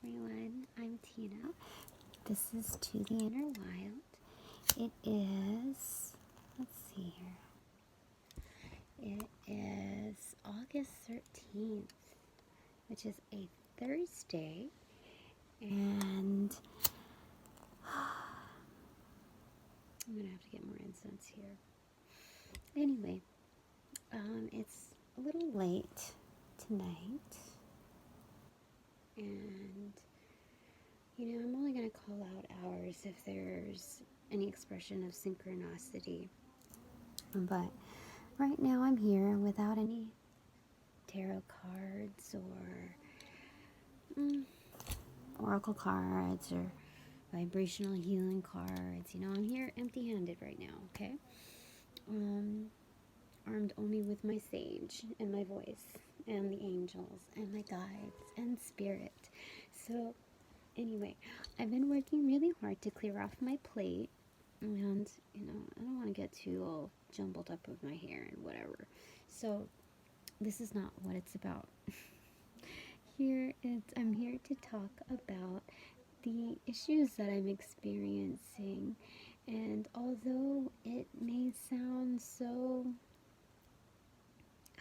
everyone, I'm Tina. This is To the Inner Wild. It is, let's see here. It is August 13th, which is a Thursday, and I'm gonna have to get more incense here. Anyway, it's a little late tonight, and I'm only going to call out hours if there's any expression of synchronicity. But right now I'm here without any tarot cards or oracle cards or vibrational healing cards. I'm here empty-handed right now, okay? Armed only with my sage and my voice and the angels and my guides and spirit. So anyway, I've been working really hard to clear off my plate, and I don't want to get too all jumbled up with my hair and whatever. So this is not what it's about. I'm here to talk about the issues that I'm experiencing, and although it may sound so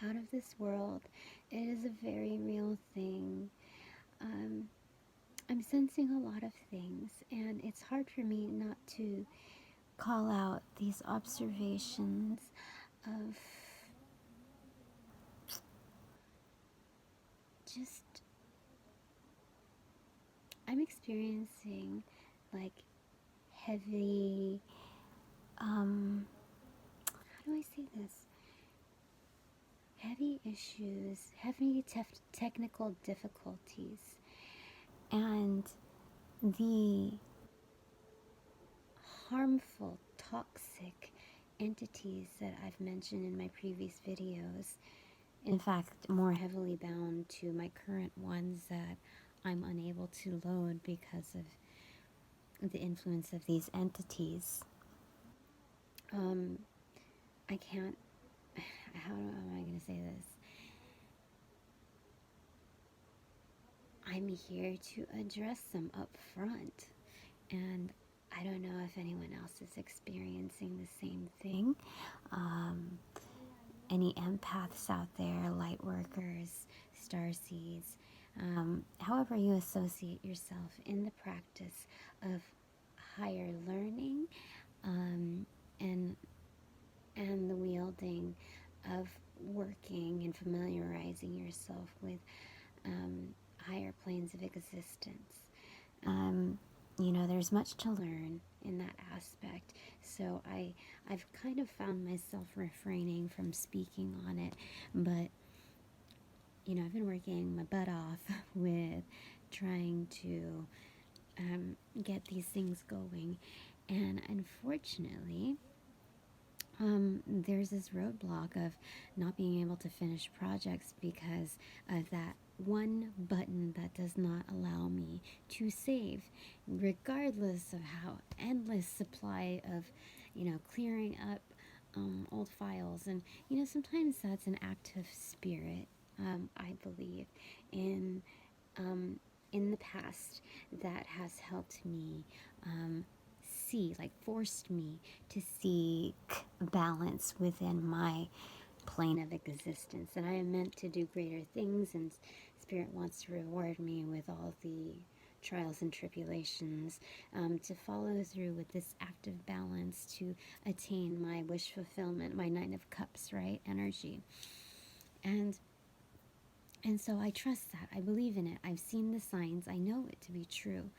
out of this world, it is a very real thing. I'm sensing a lot of things, and it's hard for me not to call out these observations of just, I'm experiencing like heavy, how do I say this? Heavy issues, heavy technical difficulties, and the harmful, toxic entities that I've mentioned in my previous videos. In fact, more heavily bound to my current ones that I'm unable to load because of the influence of these entities. I can't, how am I going to say this? I'm here to address them up front, and I don't know if anyone else is experiencing the same thing. Any empaths out there, light workers, starseeds, however you associate yourself in the practice of higher learning, and the wielding of working and familiarizing yourself with higher planes of existence. There's much to learn in that aspect. So I've kind of found myself refraining from speaking on it, but I've been working my butt off with trying to get these things going, and unfortunately there's this roadblock of not being able to finish projects because of that one button that does not allow me to save, regardless of how endless supply of clearing up old files. And sometimes that's an act of spirit. I believe in the past that has helped me forced me to seek balance within my plane of existence. And I am meant to do greater things, and Spirit wants to reward me with all the trials and tribulations, to follow through with this active balance to attain my wish fulfillment, my Nine of Cups, right? Energy. And so I trust that. I believe in it. I've seen the signs. I know it to be true.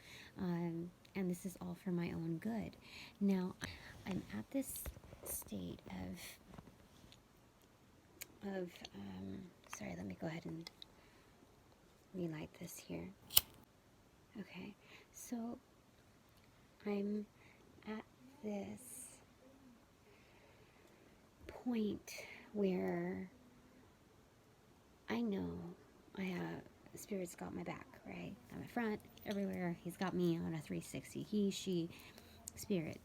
And this is all for my own good. Now, I'm at this state of sorry, let me go ahead and relight this here. Okay, so I'm at this point where I know Spirit's got my back, right? On my front, everywhere. He's got me on a 360. He, she, Spirit.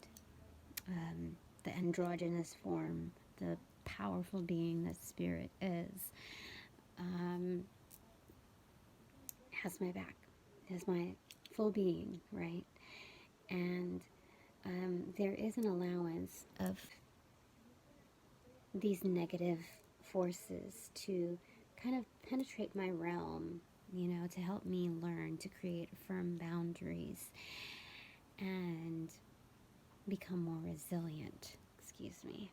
The androgynous form, the powerful being that Spirit is, has my back. as my full being, right? And there is an allowance of these negative forces to kind of penetrate my realm, you know, to help me learn to create firm boundaries and become more resilient. Excuse me.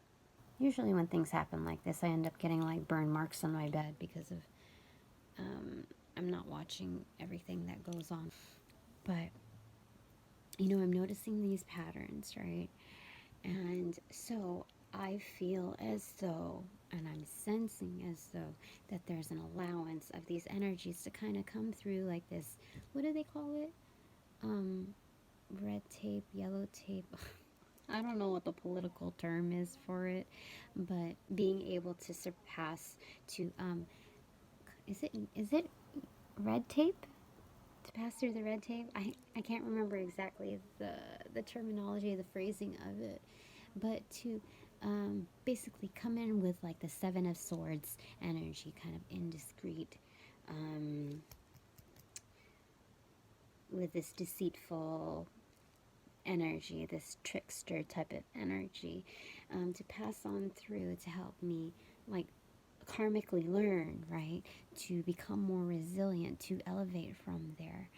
Usually when things happen like this, I end up getting like burn marks on my bed because of I'm not watching everything that goes on. But, you know, I'm noticing these patterns, right? And so I feel as though, and I'm sensing as though, that there's an allowance of these energies to kind of come through like this. What do they call it? Red tape, yellow tape. I don't know what the political term is for it, but being able to surpass to is it red tape? To pass through the red tape? I can't remember exactly the terminology, the phrasing of it, but to basically come in with like the Seven of Swords energy, kind of indiscreet, with this deceitful energy, this trickster type of energy, to pass on through to help me like karmically learn, right? To become more resilient, to elevate from there.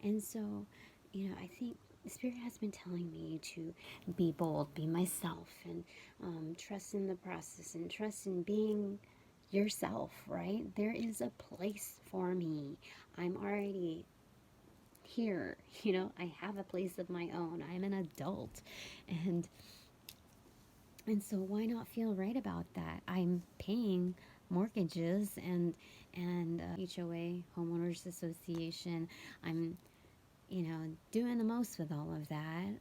And so, you know, I think the Spirit has been telling me to be bold, be myself, and trust in the process and trust in being yourself, right? There is a place for me. I'm already here, you know, I have a place of my own. I'm an adult. And so why not feel right about that? I'm paying mortgages and HOA, homeowners association. I'm, you know, doing the most with all of that.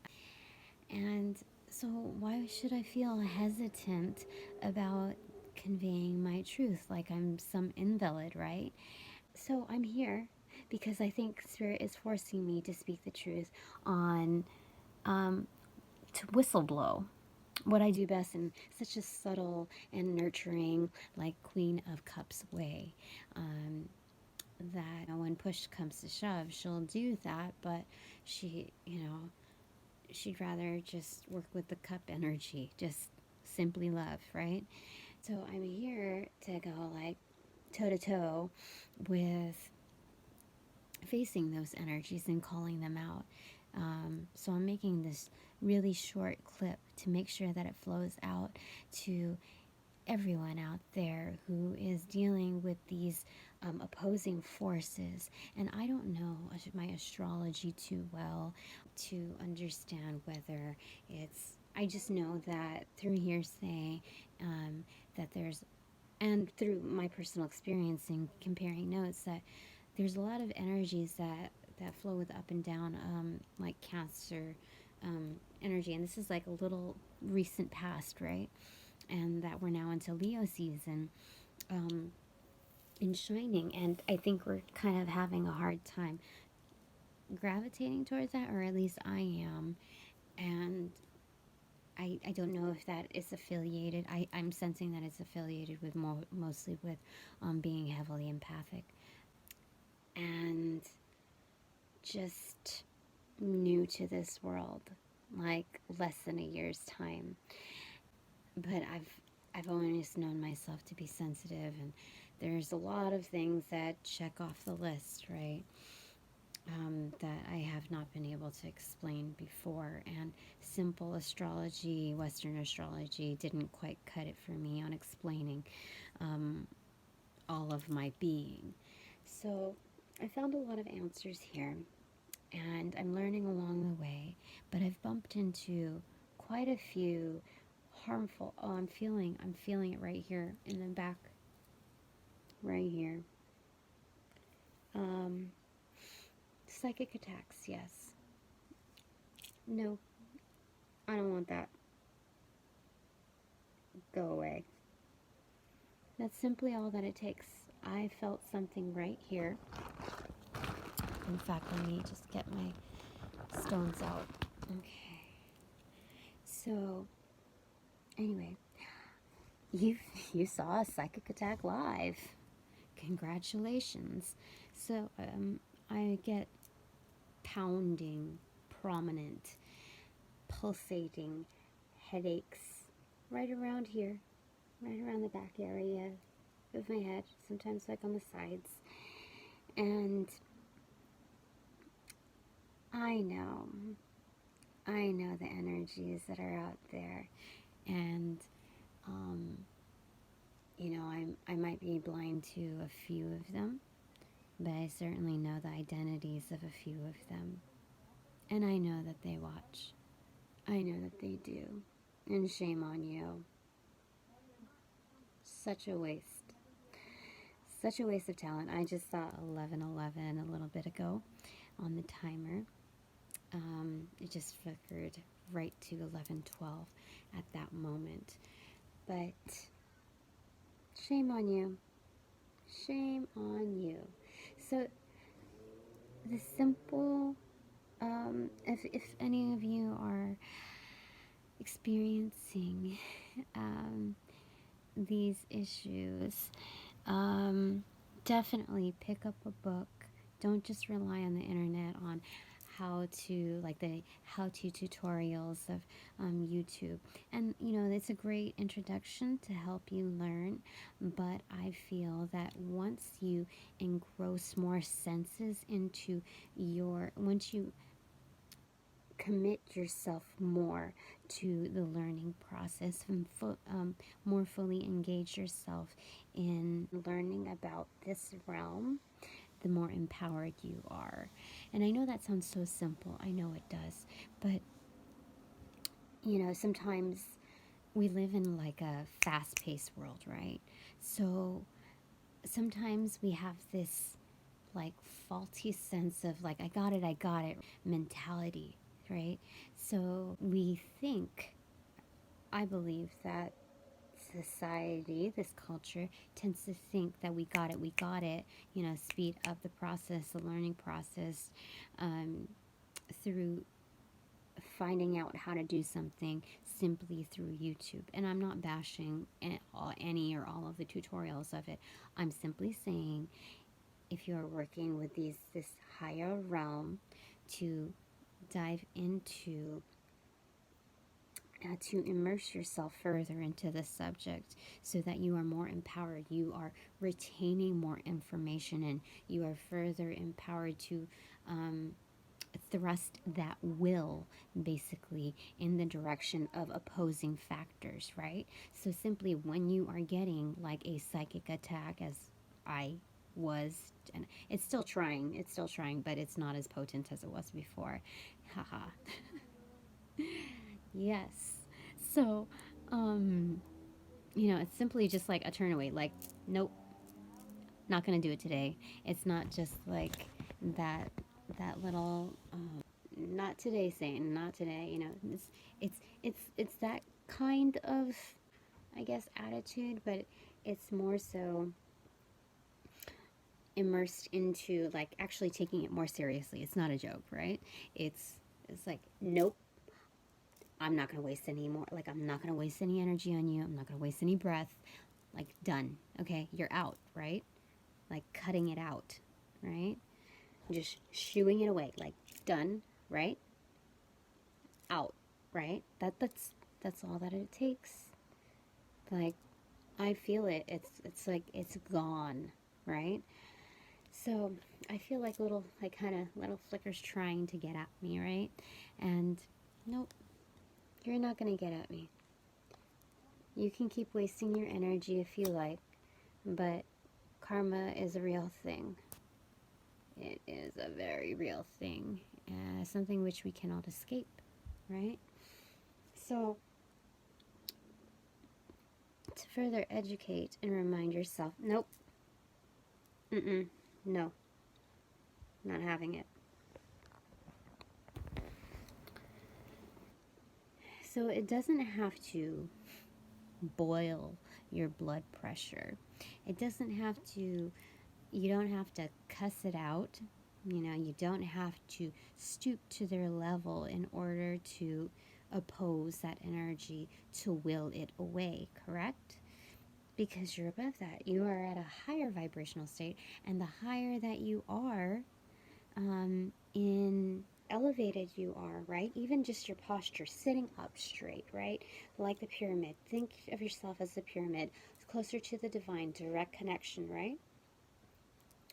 And so why should I feel hesitant about conveying my truth like I'm some invalid, right? So I'm here because I think Spirit is forcing me to speak the truth on to whistleblow what I do best in such a subtle and nurturing, like Queen of Cups way. That when push comes to shove, she'll do that, but she, you know, she'd rather just work with the cup energy, just simply love, right? So I'm here to go like toe to toe with facing those energies and calling them out. So I'm making this really short clip to make sure that it flows out to everyone out there who is dealing with these opposing forces. And I don't know my astrology too well to understand whether it's, I just know that through hearsay, that there's, and through my personal experience in comparing notes, that there's a lot of energies that flow with up and down, like Cancer energy. And this is like a little recent past, right? And that we're now into Leo season, in shining. And I think we're kind of having a hard time gravitating towards that, or at least I am. And I don't know if that is affiliated. I'm sensing that it's affiliated with mostly with being heavily empathic. And just new to this world, like less than a year's time. But I've always known myself to be sensitive, and there's a lot of things that check off the list, right? That I have not been able to explain before, and simple astrology, Western astrology, didn't quite cut it for me on explaining all of my being. So I found a lot of answers here, and I'm learning along the way, but I've bumped into quite a few harmful, oh, I'm feeling it right here in the back, right here. Psychic attacks, yes. No, I don't want that. Go away. That's simply all that it takes. I felt something right here. In fact, let me just get my stones out. Okay. So, anyway, you saw a psychic attack live. Congratulations. So, I get pounding, prominent, pulsating headaches right around here, right around the back area of my head, sometimes like on the sides. And I know the energies that are out there, and you know, I might be blind to a few of them, but I certainly know the identities of a few of them. And I know that they watch. I know that they do. And shame on you. Such a waste. Such a waste of talent. I just saw 11:11 a little bit ago on the timer. It just flickered right to 11:12 at that moment. But shame on you. Shame on you. So the simple, if any of you are experiencing these issues, definitely pick up a book. Don't just rely on the internet on how to, like the how-to tutorials of YouTube. And you know, it's a great introduction to help you learn, but I feel that once you engross more senses into once you commit yourself more to the learning process and more fully engage yourself in learning about this realm, the more empowered you are. And I know that sounds so simple. I know it does. But, you know, sometimes we live in like a fast-paced world, right? So sometimes we have this like faulty sense of like, I got it mentality, right? So we think, I believe that society, this culture, tends to think that we got it, you know, speed up the process, the learning process, through finding out how to do something simply through YouTube. And I'm not bashing any or all of the tutorials of it. I'm simply saying, if you're working with this higher realm, to dive into, to immerse yourself further into the subject so that you are more empowered, you are retaining more information, and you are further empowered to thrust that will basically in the direction of opposing factors, right? So simply when you are getting like a psychic attack, as I was, and it's still trying, but it's not as potent as it was before. Haha. Yes. So, you know, it's simply just like a turn away, like, nope, not gonna do it today. It's not just like that little, not today, Satan, not today. You know, it's that kind of, I guess, attitude, but it's more so immersed into like actually taking it more seriously. It's not a joke, right? It's like, nope, I'm not going to waste any more. Like, I'm not going to waste any energy on you. I'm not going to waste any breath. Like, done. Okay, you're out, right? Like, cutting it out, right? Just shooing it away. Like, done, right? Out, right? That's all that it takes. Like, I feel it. It's like it's gone, right? So I feel like little, like kind of little flickers trying to get at me, right? And nope, you're not gonna get at me. You can keep wasting your energy if you like, but karma is a real thing. It is a very real thing, something which we cannot escape, right? So, to further educate and remind yourself, nope, no, not having it. So it doesn't have to boil your blood pressure. It doesn't have to, you don't have to cuss it out. You know, you don't have to stoop to their level in order to oppose that energy, to will it away, correct? Because you're above that. You are at a higher vibrational state, and the higher that you are in elevated you are, right? Even just your posture, sitting up straight, right? Like the pyramid. Think of yourself as the pyramid. It's closer to the divine, direct connection, right?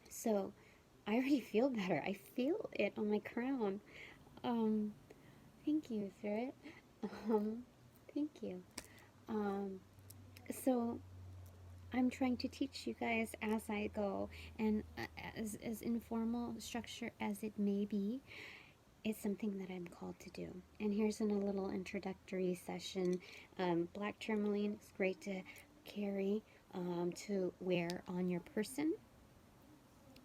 So I already feel better. I feel it on my crown. Um, Thank you, Spirit. Um, Thank you. Um, so I'm trying to teach you guys as I go, and as informal structure as it may be, it's something that I'm called to do. And here's a little introductory session. Black tourmaline is great to carry, to wear on your person.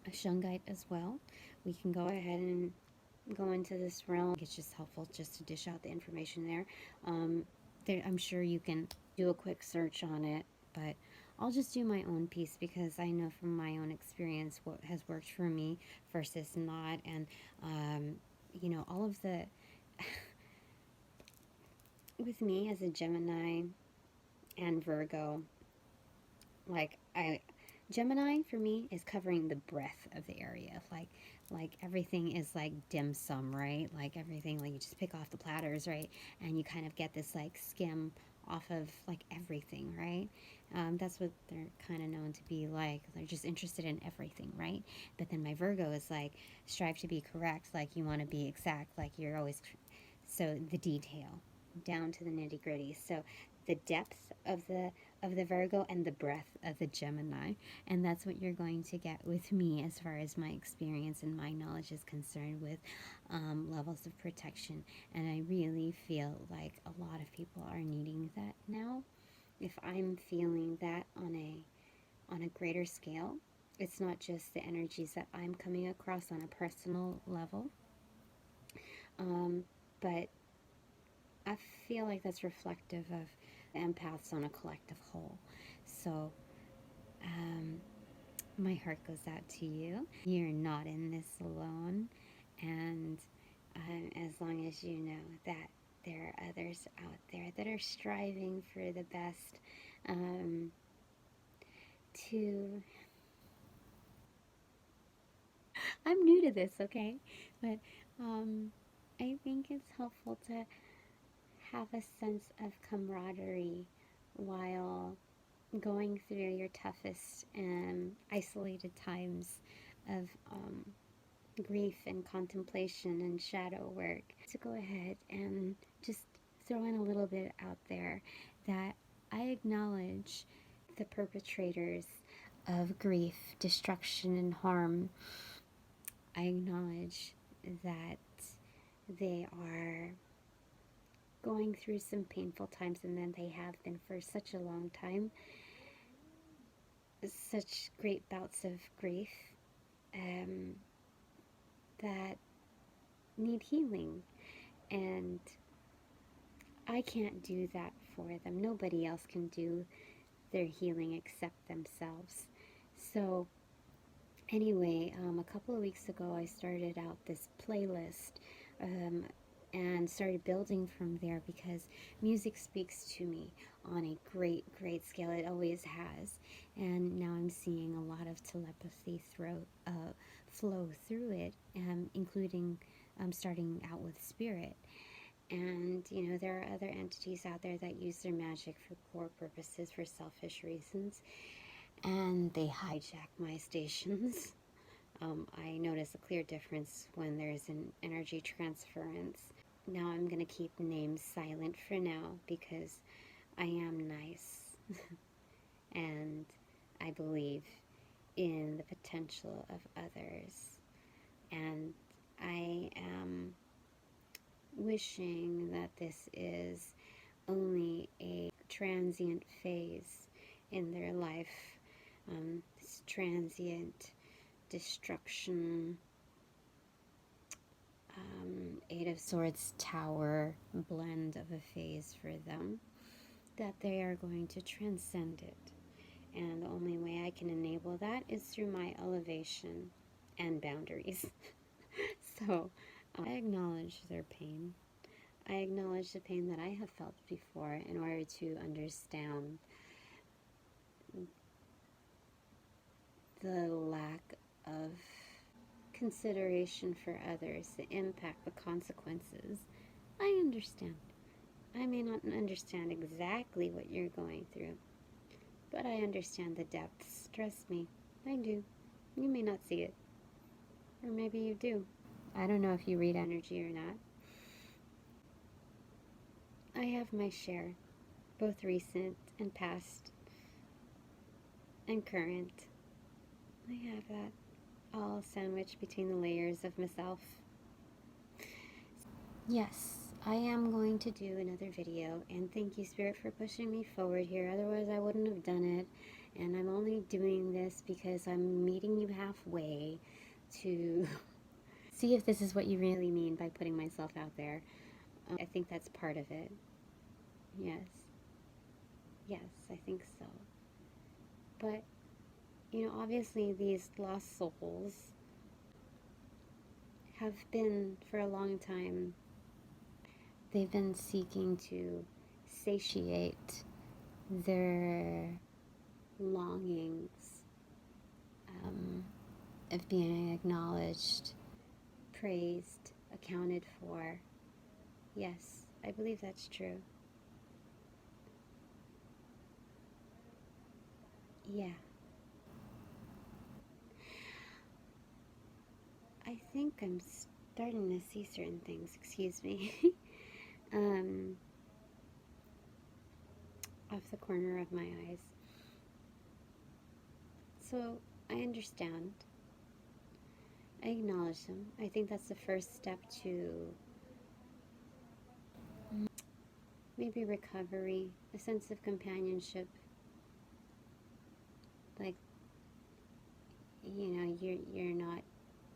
A shungite as well. We can go ahead and go into this realm. It's just helpful just to dish out the information there. I'm sure you can do a quick search on it, but I'll just do my own piece because I know from my own experience what has worked for me versus not. And all of the with me as a Gemini and Virgo, like Gemini for me is covering the breadth of the area. Like everything is like dim sum, right? Like everything, like you just pick off the platters, right? And you kind of get this like skim off of like everything, right? That's what they're kind of known to be like. They're just interested in everything, right? But then my Virgo is like strive to be correct, like you want to be exact, like you're always so the detail down to the nitty gritty. So the depth of the Virgo and the breadth of the Gemini. And that's what you're going to get with me as far as my experience and my knowledge is concerned with levels of protection. And I really feel like a lot of people are needing that now. If I'm feeling that on a greater scale, it's not just the energies that I'm coming across on a personal level, but I feel like that's reflective of empaths on a collective whole. So, my heart goes out to you. You're not in this alone. And as long as you know that there are others out there that are striving for the best, to... I'm new to this, okay? But I think it's helpful to have a sense of camaraderie while going through your toughest and isolated times of grief and contemplation and shadow work. To go ahead and just throw in a little bit out there that I acknowledge the perpetrators of grief, destruction, and harm. I acknowledge that they are going through some painful times, and then they have been for such a long time. Such great bouts of grief that need healing. And I can't do that for them. Nobody else can do their healing except themselves. So anyway, a couple of weeks ago I started out this playlist and started building from there because music speaks to me on a great, great scale. It always has. And now I'm seeing a lot of telepathy flow through it, including starting out with spirit. And, there are other entities out there that use their magic for poor purposes, for selfish reasons. And they hijack my stations. I notice a clear difference when there's an energy transference. Now I'm going to keep names silent for now because I am nice and I believe in the potential of others. And I am wishing that this is only a transient phase in their life, this transient destruction, Eight of Swords Tower blend of a phase for them, that they are going to transcend it. And the only way I can enable that is through my elevation and boundaries. So I acknowledge their pain. I acknowledge the pain that I have felt before in order to understand the lack of consideration for others, the impact, the consequences. I understand. I may not understand exactly what you're going through, but I understand the depths. Trust me, I do. You may not see it, or maybe you do. I don't know if you read energy or not. I have my share, both recent and past and current. I have that all sandwiched between the layers of myself. Yes, I am going to do another video, and thank you, Spirit, for pushing me forward here. Otherwise, I wouldn't have done it. And I'm only doing this because I'm meeting you halfway to see if this is what you really mean by putting myself out there. I think that's part of it. Yes. Yes, I think so. But, you know, obviously these lost souls have been, for a long time, they've been seeking to satiate their longings of being acknowledged, praised, accounted for. Yes, I believe that's true. Yeah. I think I'm starting to see certain things, excuse me, off the corner of my eyes. So I understand. I acknowledge them. I think that's the first step to maybe recovery, a sense of companionship. Like, you know, you're not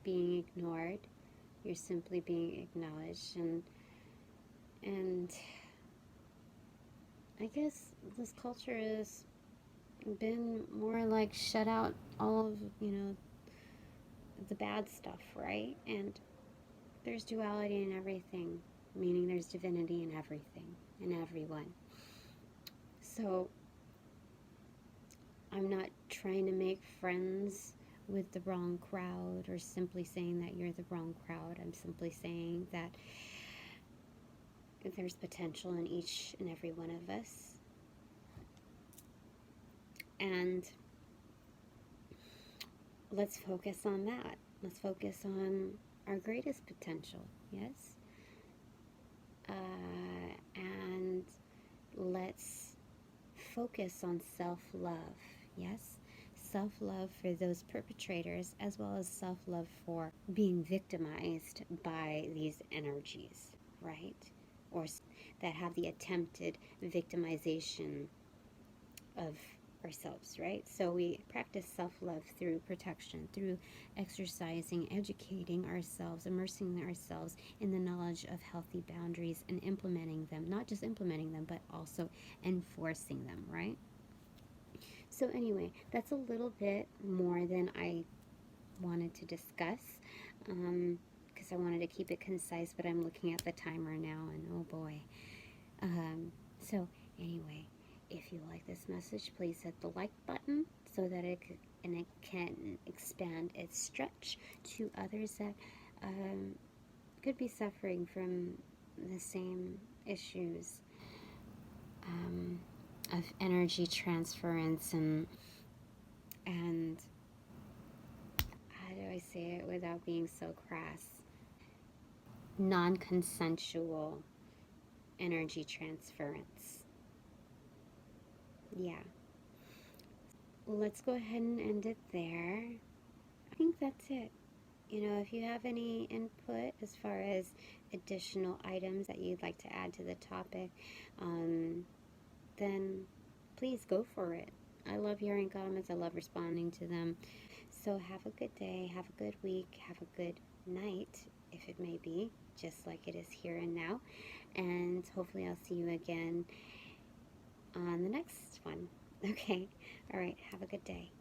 being ignored. You're simply being acknowledged, and I guess this culture has been more like shut out all of, you know, the bad stuff, right? And there's duality in everything, meaning there's divinity in everything, in everyone. So I'm not trying to make friends with the wrong crowd or simply saying that you're the wrong crowd. I'm simply saying that there's potential in each and every one of us. And let's focus on that. Let's focus on our greatest potential, yes? And let's focus on self-love, yes? Self-love for those perpetrators, as well as self-love for being victimized by these energies, right? Or that have the attempted victimization of ourselves, right? So we practice self-love through protection, through exercising, educating ourselves, immersing ourselves in the knowledge of healthy boundaries and implementing them, not just implementing them, but also enforcing them, right? So anyway, that's a little bit more than I wanted to discuss, because I wanted to keep it concise, but I'm looking at the timer now, and oh boy. So anyway, if you like this message, please hit the like button so that it can expand its stretch to others that could be suffering from the same issues of energy transference and how do I say it without being so crass? Non-consensual energy transference. Yeah. Let's go ahead and end it there. I think that's it. You know, if you have any input as far as additional items that you'd like to add to the topic, then please go for it. I love hearing comments. I love responding to them. So have a good day. Have a good week. Have a good night, if it may be, just like it is here and now. And hopefully I'll see you again on the next one. Okay. All right. Have a good day.